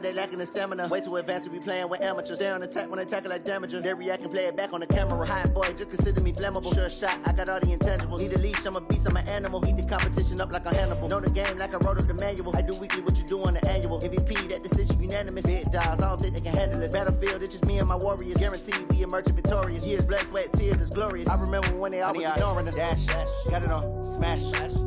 They lacking the stamina. Way too advanced to be playing with amateurs. Stay on attack when they tackle like damager. They react and play it back on the camera. Hot boy, just consider me flammable. Sure shot, I got all the intangibles. Need a leash, I'm a beast, I'm an animal. Heat the competition up like a Hannibal. Know the game like I wrote up the manual. I do weekly what you do on the annual. MVP, that decision unanimous. Big dials, I don't think they can handle it. Battlefield, it's just me and my warriors. Guaranteed we emerging victorious. Years, blood, sweat, tears, it's glorious. I remember when they always ignoring us. Dash, got it on, smash,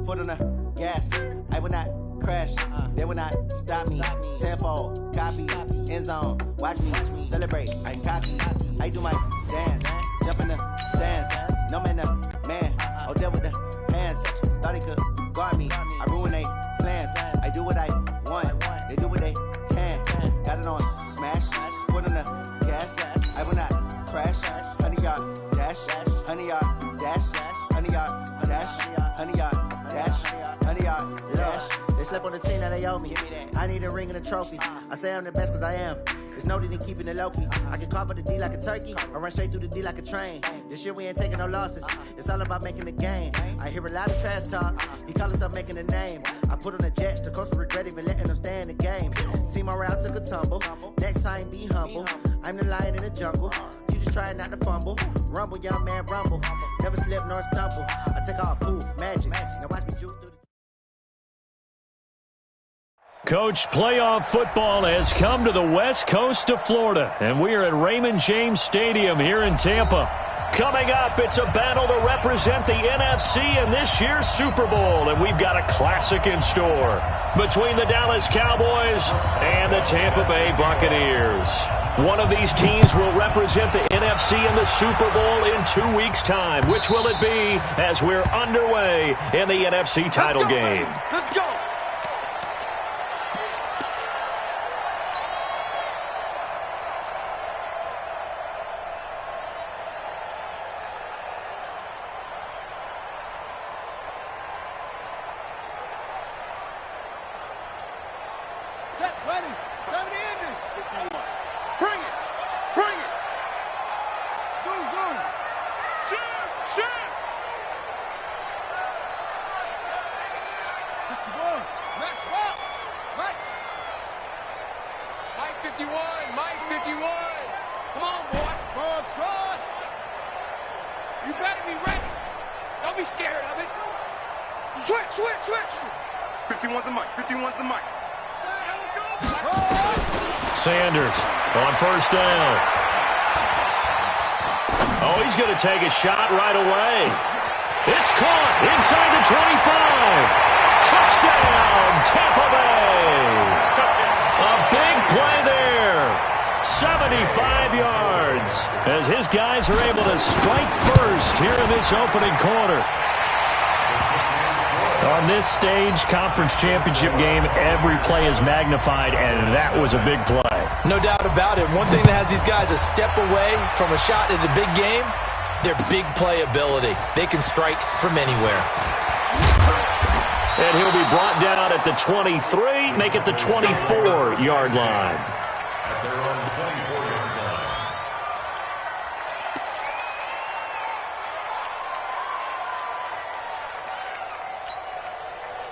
foot on the gas. I will not crash, they will not stop me. Tenfold, copy, end zone, watch me celebrate. I copy, I do my dance, jump in the stands. No man, man, oh there with the hands. Thought he could guard me, I ruin they plans. I do what I want, they do what they can. Got it on smash, foot on the gas. I will not crash, 100-yard dash, 100-yard dash, 100-yard dash, 100-yard dash, 100-yard dash. They slept on the team, now they owe me. I need a ring and a trophy. I say I'm the best cause I am. There's no need in keeping it low-key. I can carve up the D like a turkey or run straight through the D like a train. This year we ain't taking no losses. It's all about making the game. I hear a lot of trash talk. He call himself making a name. I put on the Jets. The coach will regret even letting them stay in the game. Team morale took a tumble. Next time be humble. I'm the lion in the jungle. You just trying not to fumble. Rumble, young man, rumble. Never slip nor stumble. I take off, poof, magic. Now watch me juke through the... Coach, playoff football has come to the west coast of Florida, and we are at Raymond James Stadium here in Tampa. Coming up, it's a battle to represent the NFC in this year's Super Bowl, and we've got a classic in store between the Dallas Cowboys and the Tampa Bay Buccaneers. One of these teams will represent the NFC in the Super Bowl in 2 weeks' time. Which will it be as we're underway in the NFC title game? Let's go! Ready, 70 inches. 51. Bring it. Bring it. Zoom, zoom. Shoot, shoot. 61. Max Box. Mike. Mike 51. Mike 51. Come on, boy. Ball trot. You better be ready. Don't be scared of it. Switch, switch, switch. 51's the mic. 51's the mic. Sanders on first down. Oh, he's going to take a shot right away. It's caught inside the 25. Touchdown, Tampa Bay. A big play there. 75 yards as his guys are able to strike first here in this opening quarter. On this stage, conference championship game, every play is magnified, and that was a big play. No doubt about it. One thing that has these guys a step away from a shot at a big game, their big play ability. They can strike from anywhere. And he'll be brought down at the 23, make it the 24-yard line.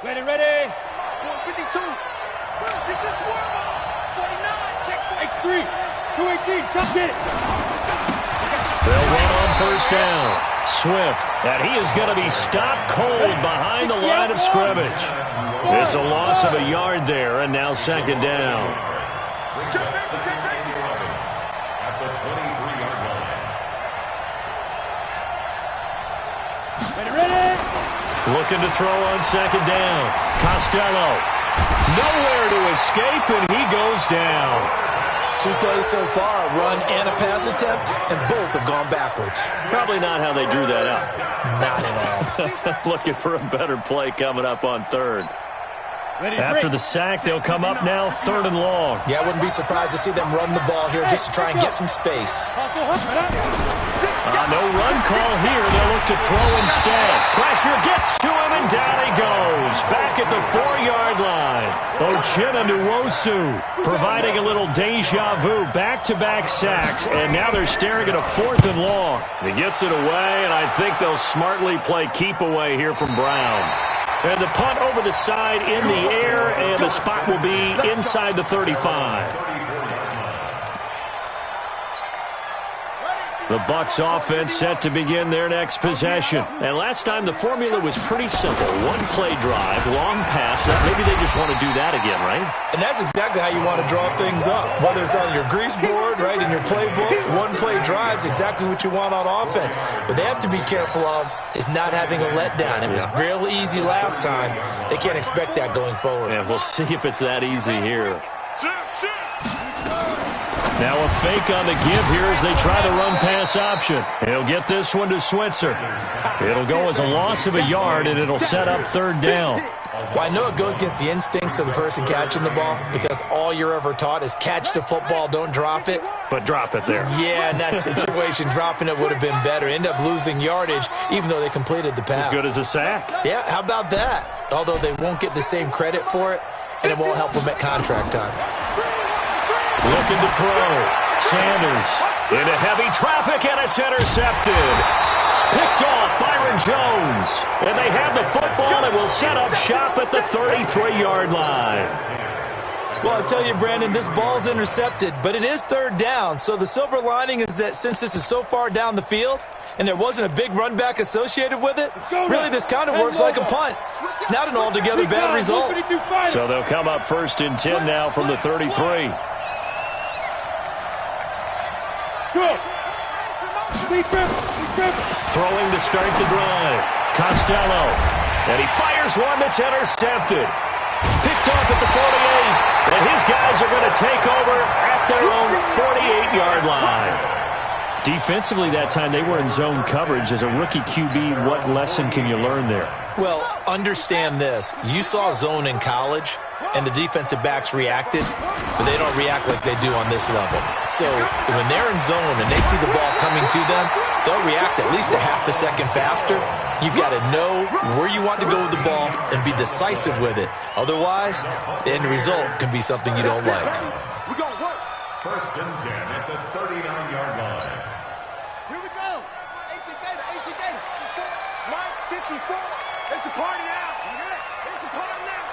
Ready, ready. 152. Get your swerve on. 49. Check X3. 218. Jump it. They'll run on first down. Swift, and he is going to be stopped cold behind the line of scrimmage. It's a loss of a yard there, and now second down. Check safety. At the 23-yard line. Ready, ready. Looking to throw on second down. Costello. Nowhere to escape, and he goes down. 2 plays so far, a run and a pass attempt, and both have gone backwards. Probably not how they drew that up. Not at all. Looking for a better play coming up on third. After the sack, they'll come up now 3rd and long. Yeah, I wouldn't be surprised to see them run the ball here just to try and get some space. No run call here. They'll look to throw instead. Pressure gets to him, and down he goes. Back at the 4-yard line. Uchenna Nwosu providing a little deja vu. Back-to-back sacks, and now they're staring at a 4th and long. He gets it away, and I think they'll smartly play keep away here from Brown. And the punt over the side in the air, and the spot will be inside the 35. The Bucs offense set to begin their next possession. And last time the formula was pretty simple. One play drive, long pass. Maybe they just want to do that again, right? And that's exactly how you want to draw things up. Whether it's on your grease board, right, in your playbook, one play drive is exactly what you want on offense. What they have to be careful of is not having a letdown. It was real easy last time. They can't expect that going forward. Yeah, we'll see if it's that easy here. Now a fake on the give here as they try the run-pass option. He'll get this one to Switzer. It'll go as a loss of a yard, and it'll set up third down. Well, I know it goes against the instincts of the person catching the ball because all you're ever taught is catch the football, don't drop it. But drop it there. Yeah, in that situation, dropping it would have been better. End up losing yardage, even though they completed the pass. As good as a sack. Yeah, how about that? Although they won't get the same credit for it, and it won't help them at contract time. Looking to throw. Sanders into heavy traffic, and it's intercepted. Picked off Byron Jones. And they have the football and will set up shop at the 33-yard line. Well, I tell you, Brandon, this ball's intercepted, but it is third down. So the silver lining is that since this is so far down the field and there wasn't a big run back associated with it, really this kind of works like a punt. It's not an altogether bad result. So they'll come up 1st and 10 now from the 33. Throwing to start the drive. Costello. And he fires one that's intercepted. Picked off at the 48. And his guys are going to take over at their own 48-yard line. Defensively that time, they were in zone coverage. As a rookie QB, what lesson can you learn there? Well, understand this. You saw zone in college, and the defensive backs reacted, but they don't react like they do on this level. So when they're in zone and they see the ball coming to them, they'll react at least a half a second faster. You've got to know where you want to go with the ball and be decisive with it. Otherwise, the end result can be something you don't like. We're going to work. 1st and 10 at the 39-yard line. Here we go. ATK. Mike 54. It's a party now. It's a party now.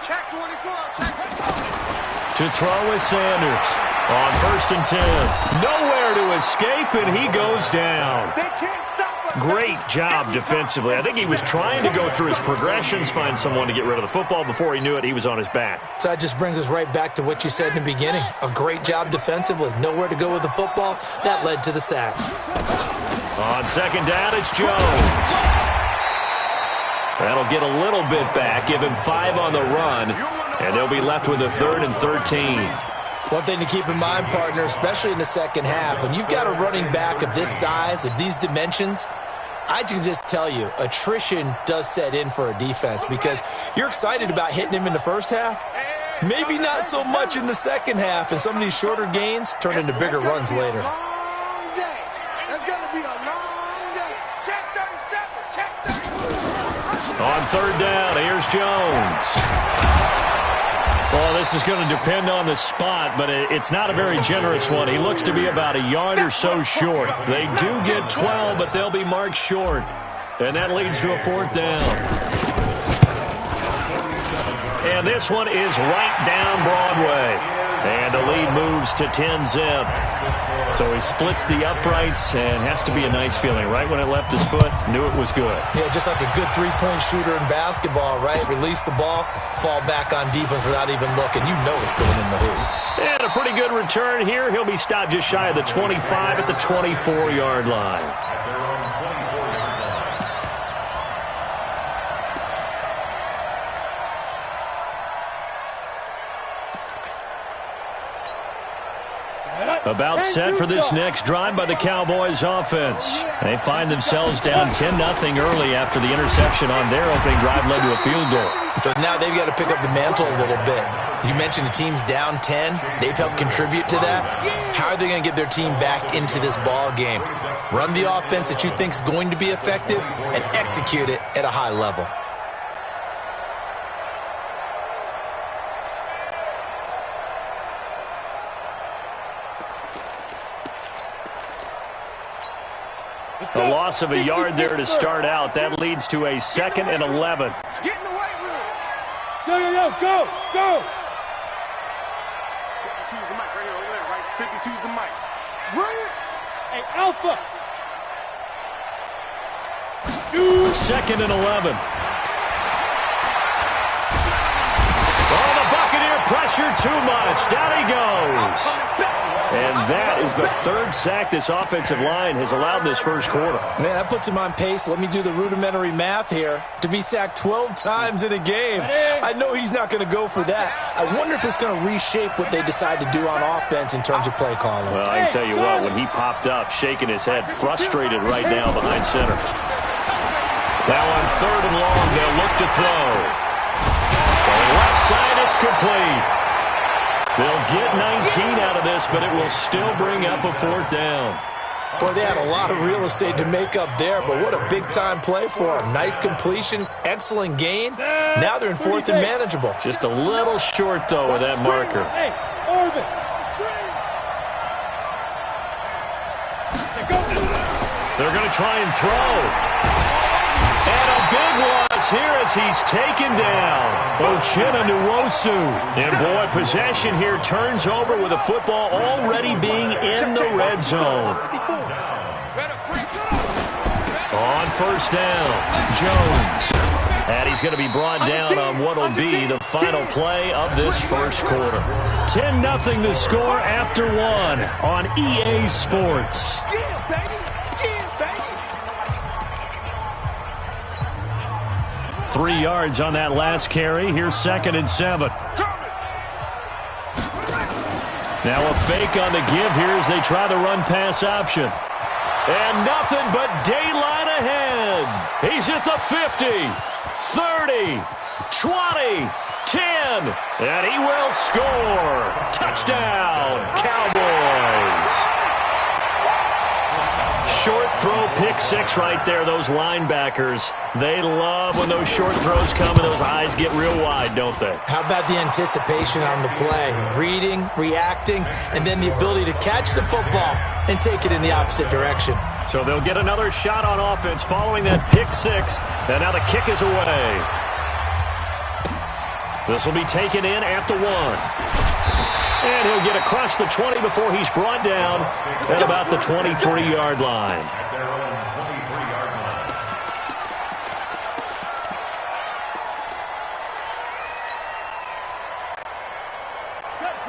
Check 24. Check 24. To throw is Sanders on 1st and 10. Nowhere to escape, and he goes down. They can't stop us. Great job defensively. I think he was trying to go through his progressions, find someone to get rid of the football. Before he knew it, he was on his back. So that just brings us right back to what you said in the beginning. A great job defensively. Nowhere to go with the football. That led to the sack. On 2nd down, it's Jones. That'll get a little bit back, give him 5 on the run, and they'll be left with a 3rd and 13. One thing to keep in mind, partner, especially in the second half, when you've got a running back of this size, of these dimensions, I can just tell you, attrition does set in for a defense because you're excited about hitting him in the first half. Maybe not so much in the second half, and some of these shorter gains turn into bigger runs later. It's going to be a long day. Check 37. Check 37. On 3rd down, here's Jones. Well, this is going to depend on the spot, but it's not a very generous one. He looks to be about a yard or so short. They do get 12, but they'll be marked short. And that leads to a 4th down. And this one is right down Broadway. And the lead moves to 10-zip. So he splits the uprights and has to be a nice feeling. Right when it left his foot, knew it was good. Yeah, just like a good three-point shooter in basketball, right? Release the ball, fall back on defense without even looking. You know it's going in the hoop. And a pretty good return here. He'll be stopped just shy of the 25 at the 24-yard line. About set for this next drive by the Cowboys offense. They find themselves down 10-0 early after the interception on their opening drive led to a field goal. So now they've got to pick up the mantle a little bit. You mentioned the team's down 10. They've helped contribute to that. How are they going to get their team back into this ball game? Run the offense that you think is going to be effective and execute it at a high level. A loss of a yard there to start out. That leads to a 2nd and 11. Get in the way. Yo, go, go. 52's the mic right here, over there, right? 52's the mic. Right? Hey, Alpha. Shoot. 2nd and 11. Oh, the Buccaneer pressure too much. Down he goes. And that is the 3rd sack this offensive line has allowed this first quarter. Man, that puts him on pace. Let me do the rudimentary math here. To be sacked 12 times in a game. I know he's not going to go for that. I wonder if it's going to reshape what they decide to do on offense in terms of play calling. Well, I can tell you what, when he popped up, shaking his head, frustrated right now behind center. Now on 3rd and long, they'll look to throw. On the left side, it's complete. They'll get 19 out of this, but it will still bring up a 4th down. Boy, they had a lot of real estate to make up there, but what a big-time play for them. Nice completion, excellent gain. Now they're in 4th and manageable. Just a little short, though, with that marker. Hey, Orban. They're going to try and throw. And a big loss here as he's taken down. Uchenna-Nwosu. And boy, possession here turns over with the football already being in the red zone. On 1st down, Jones. And he's going to be brought down on what will be the final play of this first quarter. 10-0 the score after 1 on EA Sports. 3 yards on that last carry. Here's 2nd and 7. Now a fake on the give here as they try the run-pass option. And nothing but daylight ahead. He's at the 50, 30, 20, 10, and he will score. Touchdown, Cowboys. Short throw, pick 6 right there. Those linebackers, they love when those short throws come and those eyes get real wide, don't they? How about the anticipation on the play? Reading, reacting, and then the ability to catch the football and take it in the opposite direction. So they'll get another shot on offense following that pick 6, and now the kick is away. This will be taken in at the 1. And he'll get across the 20 before he's brought down at about the 23-yard line.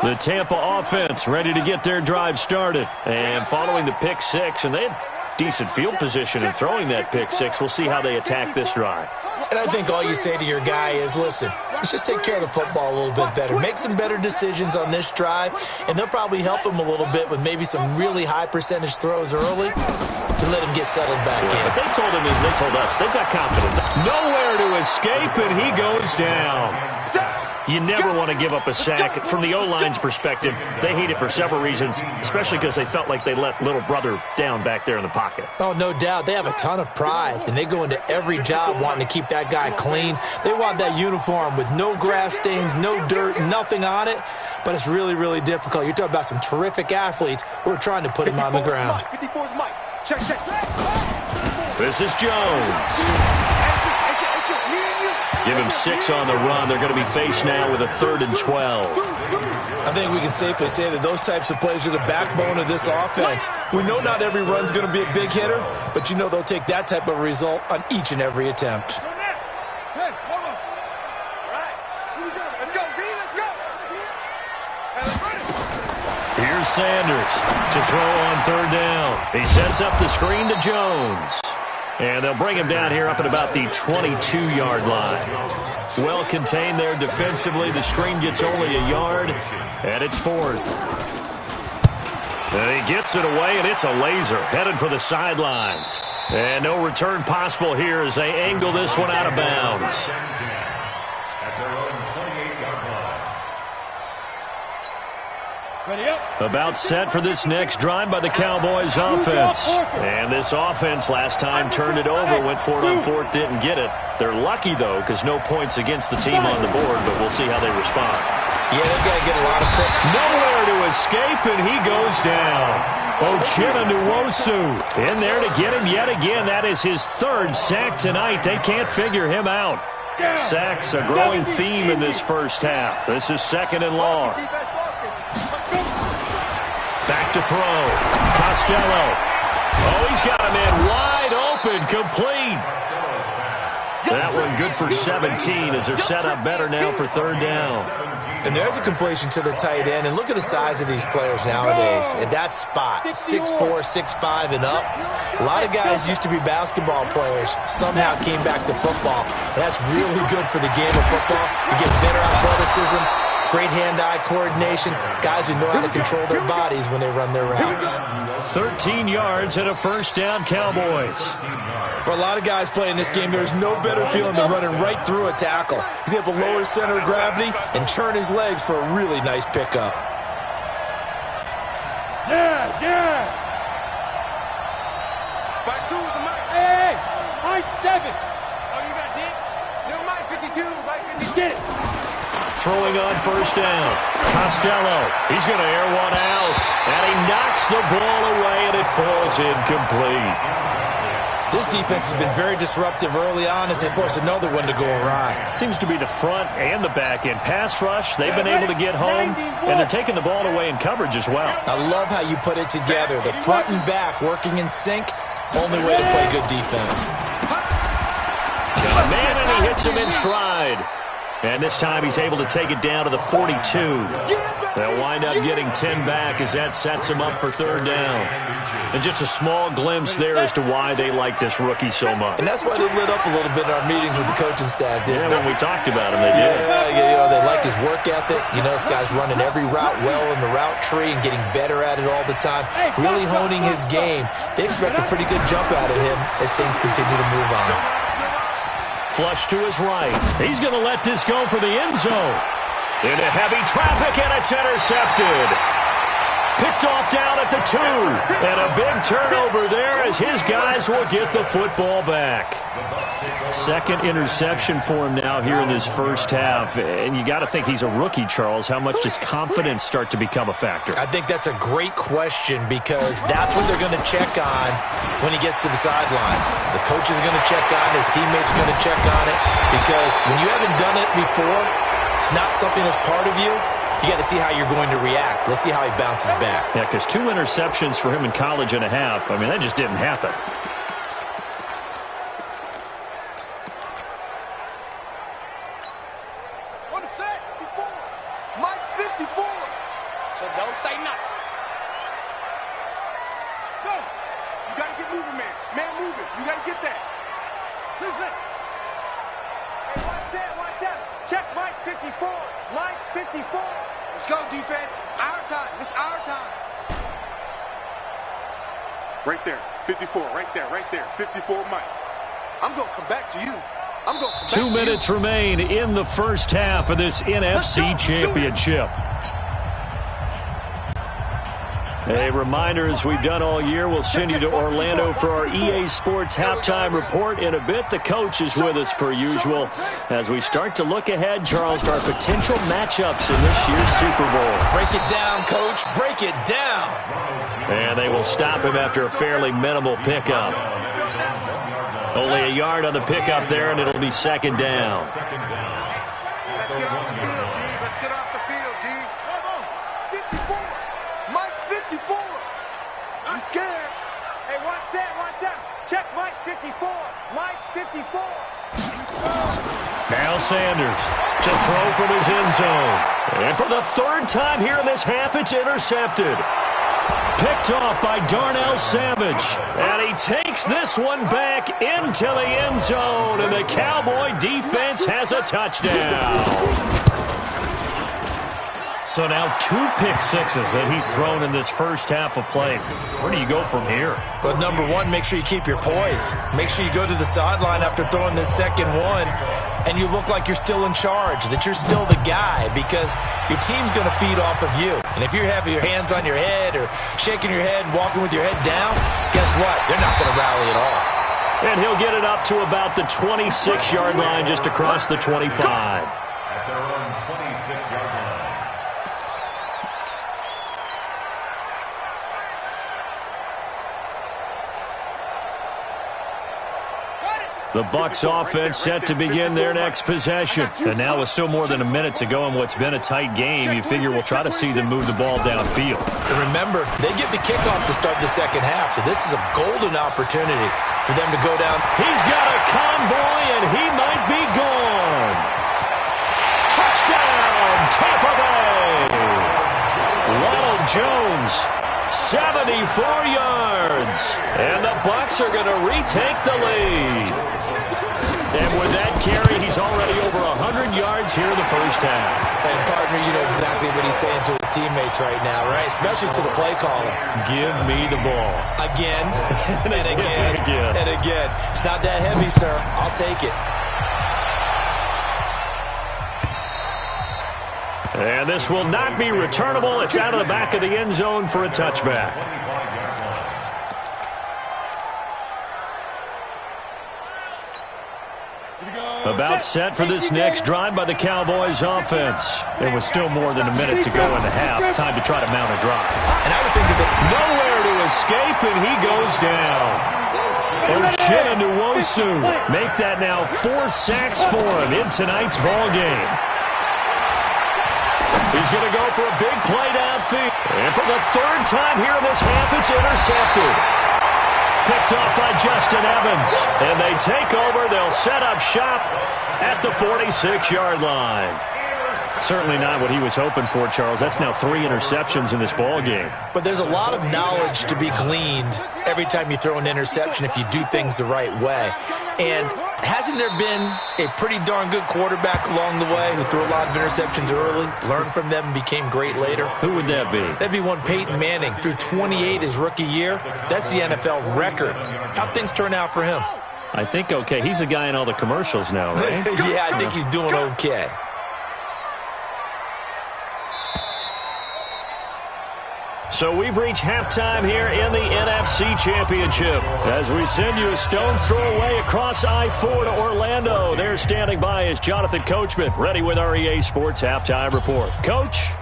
The Tampa offense ready to get their drive started. And following the pick 6, and they had decent field position in throwing that pick 6. We'll see how they attack this drive. And I think all you say to your guy is, listen, let's just take care of the football a little bit better. Make some better decisions on this drive, and they'll probably help him a little bit with maybe some really high percentage throws early to let him get settled back in. But they told him, and they told us, they've got confidence. Nowhere to escape, and he goes down. You never want to give up a sack. From the O-line's perspective, they hate it for several reasons, especially because they felt like they let little brother down back there in the pocket. Oh, no doubt. They have a ton of pride, and they go into every job wanting to keep that guy clean. They want that uniform with no grass stains, no dirt, nothing on it, but it's really, really difficult. You're talking about some terrific athletes who are trying to put him on the ground. 54's Mike. Check. This is Jones. Give him 6 on the run. They're going to be faced now with a 3rd and 12. I think we can safely say that those types of plays are the backbone of this offense. We know not every run's going to be a big hitter, but you know they'll take that type of result on each and every attempt. Hey, hold on. All right. Here we go. Let's go, V. Let's go. Hey, let's run it. Here's Sanders to throw on 3rd down. He sets up the screen to Jones. And they'll bring him down here up at about the 22-yard line. Well contained there defensively. The screen gets only a yard, and it's 4th. And he gets it away, and it's a laser headed for the sidelines. And no return possible here as they angle this one out of bounds. Ready up. About set for this next drive by the Cowboys offense. And this offense last time turned it over, went for it on 4th, didn't get it. They're lucky, though, because no points against the team on the board, but we'll see how they respond. Yeah, they've got to get a lot of credit. Nowhere to escape, and he goes down. Uchenna-Nwosu in there to get him yet again. That is his 3rd sack tonight. They can't figure him out. Sacks, a growing theme in this first half. This is 2nd and long. Back to throw. Costello. Oh, he's got him in wide open, complete. That one good for 17 as they're set up better now for 3rd down. And there's a completion to the tight end. And look at the size of these players nowadays. At that spot, 6'4", 6'5", and up. A lot of guys used to be basketball players. Somehow came back to football. And that's really good for the game of football. You get better athleticism, great hand-eye coordination. Guys who know how to control their bodies when they run their routes. 13 yards and a 1st down, Cowboys. For a lot of guys playing this game, there's no better feeling than running right through a tackle. He's able to lower his center of gravity and turn his legs for a really nice pickup. Yeah. Back two with the mic. Hey, high 7. Oh, you got Dick? No, mic 52, mic 52. Get it. Throwing on 1st down. Costello. He's going to air one out. And he knocks the ball away, and it falls incomplete. This defense has been very disruptive early on as they force another one to go awry. Seems to be the front and the back end. Pass rush, they've been able to get home, and they're taking the ball away in coverage as well. I love how you put it together. The front and back working in sync. Only way to play good defense. Got a man, and he hits him in stride. And this time he's able to take it down to the 42. They'll wind up getting 10 back as that sets him up for 3rd down. And just a small glimpse there as to why they like this rookie so much. And that's why they lit up a little bit in our meetings with the coaching staff, didn't they? When we talked about him, they did. Yeah, they like his work ethic. This guy's running every route well in the route tree and getting better at it all the time. Really honing his game. They expect a pretty good jump out of him as things continue to move on. Flush to his right. He's going to let this go for the end zone. Into heavy traffic, and it's intercepted. Picked off down at the 2. And a big turnover there as his guys will get the football back. 2nd interception for him now here in this first half. And you got to think he's a rookie, Charles. How much does confidence start to become a factor? I think that's a great question because that's what they're going to check on when he gets to the sidelines. The coach is going to check on it. His teammates are going to check on it because when you haven't done it before, it's not something that's part of you. You got to see how you're going to react. Let's see how he bounces back. Yeah, because 2 interceptions for him in college and a half. I mean, that just didn't happen. On the set, 54. Mike 54. So don't say nothing. Go. You got to get moving, man. Man moving. You got to get that. 2 seconds. Hey, watch out. Check Mike 54. Mike 54. Let's go, defense. Our time. It's our time. Right there. 54. Right there. 54, Mike. I'm going to come back to you. 2 minutes remain in the first half of this NFC Championship. A reminder, as we've done all year, we'll send you to Orlando for our EA Sports halftime report in a bit. The coach is with us per usual as we start to look ahead, Charles, to our potential matchups in this year's Super Bowl. Break it down, coach. Break it down. And they will stop him after a fairly minimal pickup. Only a yard on the pickup there, and it'll be 2nd down. Let's get off the field, D. Let's get off the field, D. 54. Mike 54. I'm scared. Hey, watch that. Check Mike 54. Mike 54. Now Sanders to throw from his end zone. And for the 3rd time here in this half, it's intercepted. Picked off by Darnell Savage. And he takes this one back into the end zone. And the Cowboy defense has a touchdown. So now 2 pick-sixes that he's thrown in this first half of play. Where do you go from here? Well, number 1, make sure you keep your poise. Make sure you go to the sideline after throwing this second one, and you look like you're still in charge, that you're still the guy, because your team's going to feed off of you. And if you're having your hands on your head or shaking your head and walking with your head down, guess what? They're not going to rally at all. And he'll get it up to about the 26-yard line, just across the 25. At their own 26-yard line. The Bucs offense set to begin their next possession. And now with still more than a minute to go in what's been a tight game, you figure we'll try to see them move the ball downfield. And remember, they get the kickoff to start the second half, so this is a golden opportunity for them to go down. He's got a convoy, and he might be gone. Touchdown, Tampa Bay! Ronald Jones, 74 yards. And the Bucs are going to retake the lead. And with that carry, he's already over 100 yards here in the first half. And, partner, you know exactly what he's saying to his teammates right now, right? Especially to the play caller. Give me the ball. Again, and again, and again. It's not that heavy, sir. I'll take it. And this will not be returnable. It's out of the back of the end zone for a touchback. About set for this next drive by the Cowboys offense. There was still more than a minute to go in the half. Time to try to mount a drive. And I would think that nowhere to escape, and he goes down. Uchenna Nwosu make that now 4 sacks for him in tonight's ball game. He's going to go for a big play downfield. And for the third time here in this half, it's intercepted. Picked off by Justin Evans. And they take over. They'll set up shop at the 46-yard line. Certainly not what he was hoping for, Charles. That's now 3 interceptions in this ball game. But there's a lot of knowledge to be gleaned every time you throw an interception if you do things the right way. And hasn't there been a pretty darn good quarterback along the way who threw a lot of interceptions early, learned from them, and became great later? Who would that be? That'd be one Peyton Manning. Threw 28 his rookie year. That's the NFL record. How'd things turn out for him? I think okay. He's the guy in all the commercials now, right? Yeah, I think he's doing okay. So we've reached halftime here in the NFC Championship. As we send you a stone's throw away across I-4 to Orlando. There standing by is Jonathan Coachman, ready with our EA Sports Halftime Report. Coach?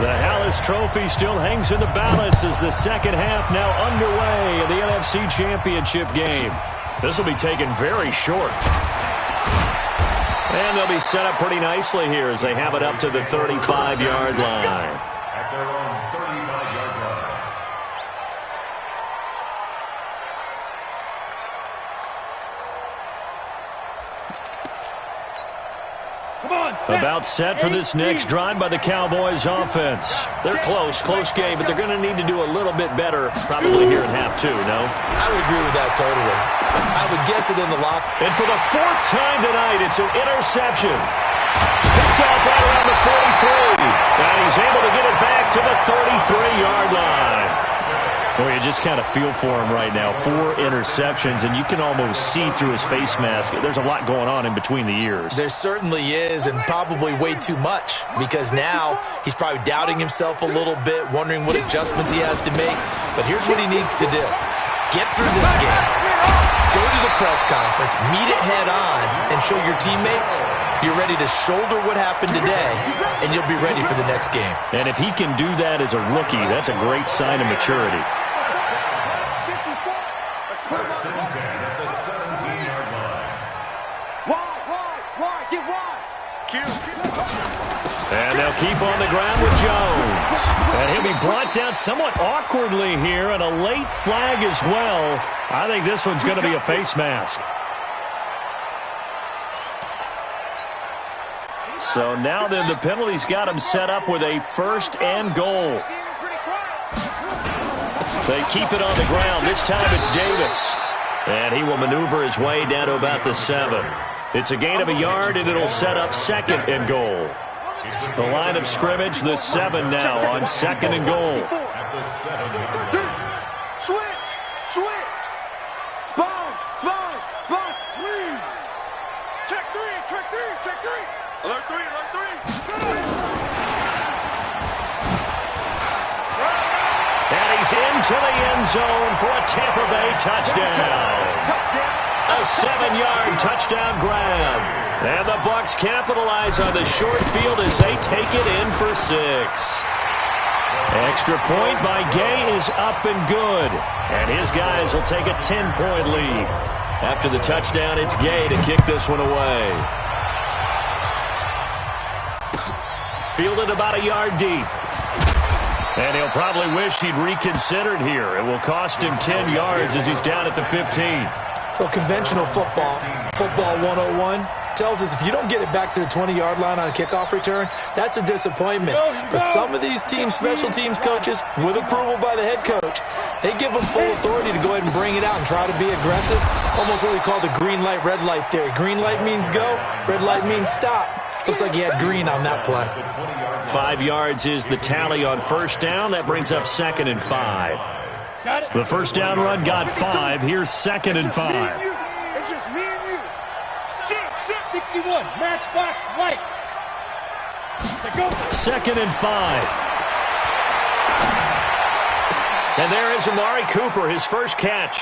The Hallis Trophy still hangs in the balance as the second half now underway in the NFC Championship game. This will be taken very short. And they'll be set up pretty nicely here as they have it up to the 35-yard line. At their own 35-yard line. About set for this next drive by the Cowboys offense. They're close game, but they're going to need to do a little bit better probably here in half 2, no? I would agree with that totally. I would guess it in the lock. And for the 4th time tonight, it's an interception. Picked off right around the 43. And he's able to get it back to the 33-yard line. Well, you just kind of feel for him right now. 4 interceptions, and you can almost see through his face mask. There's a lot going on in between the ears. There certainly is, and probably way too much, because now he's probably doubting himself a little bit, wondering what adjustments he has to make. But here's what he needs to do. Get through this game. Go to the press conference, meet it head on, and show your teammates you're ready to shoulder what happened today, and you'll be ready for the next game. And if he can do that as a rookie, that's a great sign of maturity. First and 10 at the 17-yard line. Wide, get wide. And they'll keep on the ground with Jones. And he'll be brought down somewhat awkwardly here, and a late flag as well. I think this one's going to be a face mask. So now then the penalty's got him set up with a 1st and goal. They keep it on the ground. This time it's Davis. And he will maneuver his way down to about the 7. It's a gain of a yard, and it'll set up 2nd and goal. The line of scrimmage, the 7 now on 2nd and goal. At the 7-yard line. Switch. Sponge. 3. Check 3. Alert 3. And he's into the end zone for a Tampa Bay touchdown. A 7-yard touchdown grab. And the Bucs capitalize on the short field as they take it in for 6. Extra point by Gay is up and good. And his guys will take a 10-point lead. After the touchdown, it's Gay to kick this one away. Fielded about a yard deep. And he'll probably wish he'd reconsidered here. It will cost him 10 yards as he's down at the 15. Well, conventional football 101, tells us if you don't get it back to the 20-yard line on a kickoff return, that's a disappointment. But some of these teams, special teams coaches, with approval by the head coach, they give them full authority to go ahead and bring it out and try to be aggressive. Almost what we call the green light, red light theory. Green light means go, red light means stop. Looks like he had green on that play. 5 yards is the tally on first down. That brings up 2nd and 5. The first down run got 5. Here's 2nd and 5. It's just me and you. Shoot. 61, matchbox right. Go. 2nd and 5. And there is Amari Cooper, his first catch.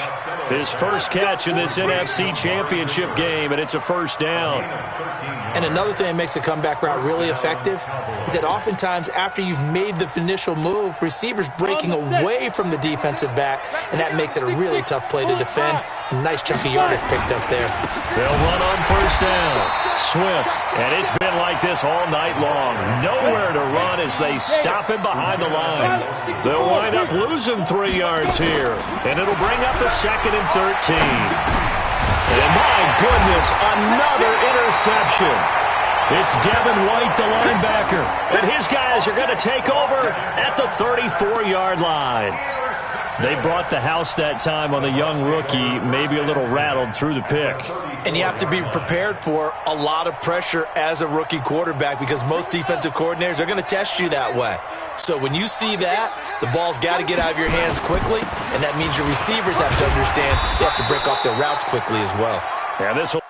His first catch in this NFC Championship game, and it's a first down. And another thing that makes the comeback route really effective is that oftentimes after you've made the initial move, receivers breaking away from the defensive back, and that makes it a really tough play to defend. A nice chunk of yardage picked up there. They'll run on first down. Swift, and it's been like this all night long. Nowhere to run as they stop him behind the line. They'll wind up losing 3 yards here, and it'll bring up a 2nd and 13. And my goodness, another interception. It's Devin White, the linebacker, and his guys are going to take over at the 34-yard line. They brought the house that time on the young rookie, maybe a little rattled through the pick. And you have to be prepared for a lot of pressure as a rookie quarterback because most defensive coordinators are going to test you that way. So when you see that, the ball's got to get out of your hands quickly, and that means your receivers have to understand they have to break off their routes quickly as well. Yeah, this will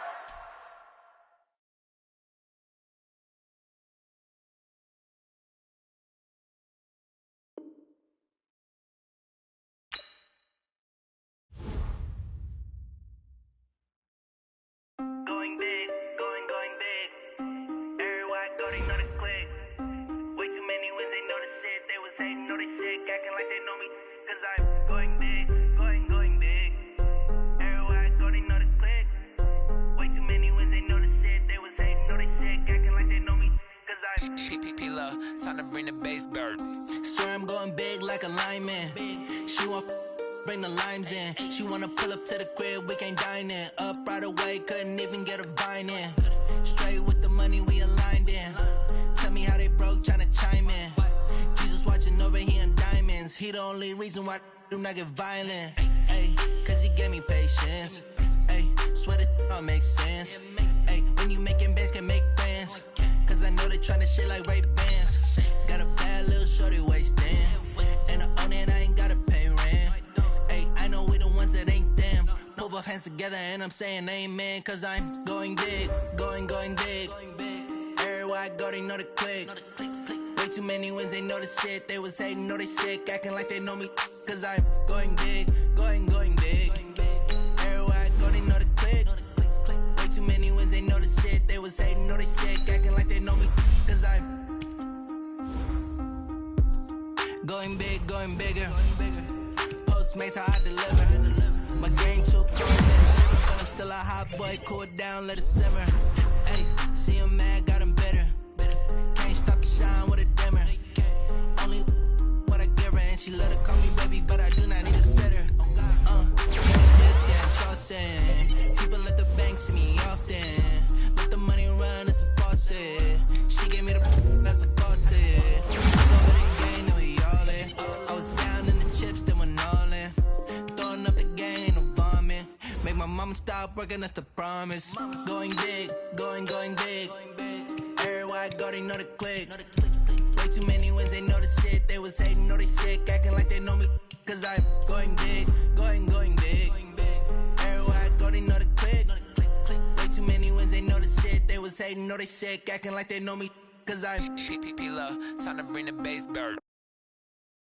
time to bring the bass bird. Swear I'm going big like a lineman. She want bring the limes in. She wanna pull up to the crib, we can't dine in. Up right away, couldn't even get a vine in. Straight with the money we aligned in. Tell me how they broke, tryna chime in. Jesus watching over here in diamonds. He the only reason why I do not get violent. Ay, cause he gave me patience. Ay, swear that all makes sense. Ay, when you making bands can make friends. Cause I know they tryna shit like Ray-Bans. Got a bad little shorty wasting. And I own it, I ain't gotta pay rent. Ay, I know we the ones that ain't them. Put both hands together and I'm saying amen. Cause I'm going big, going big. Everywhere I go, they know the click. Way too many wins, they know the shit. They was hating, know they sick, acting like they know me. Cause I'm going big, going big. Everywhere I go, they know the click. Way too many wins, they know the shit. They was hating, know they sick, acting like they know me. Cause I'm going big, going bigger. Postmates how I deliver. My game too cool, but I'm still a hot boy. Cool it down, let it simmer. Hey, see him mad, got him bitter. Can't stop the shine with a dimmer. Only what I give her, and she let her call me baby, but I do not need a sitter. People let the bank see me often. Let the money run, it's a faucet. She gave me the that's a faucet. She go with the game, then we all in. I was down in the chips, then went all in. Throwing up the game, ain't no vomit. Make my mama stop working, that's the promise. Going big, going big. Everywhere I go, they know the click. Way too many wins, they know the shit. They was hating, know they sick, acting like they know me. Cause I'm going big, going big. Everywhere I go, they know the click. Way too many wins, they know the shit. They was hating, know they sick, acting like they know me. Cause I'm P-P-P-Love, time to bring the bass bird.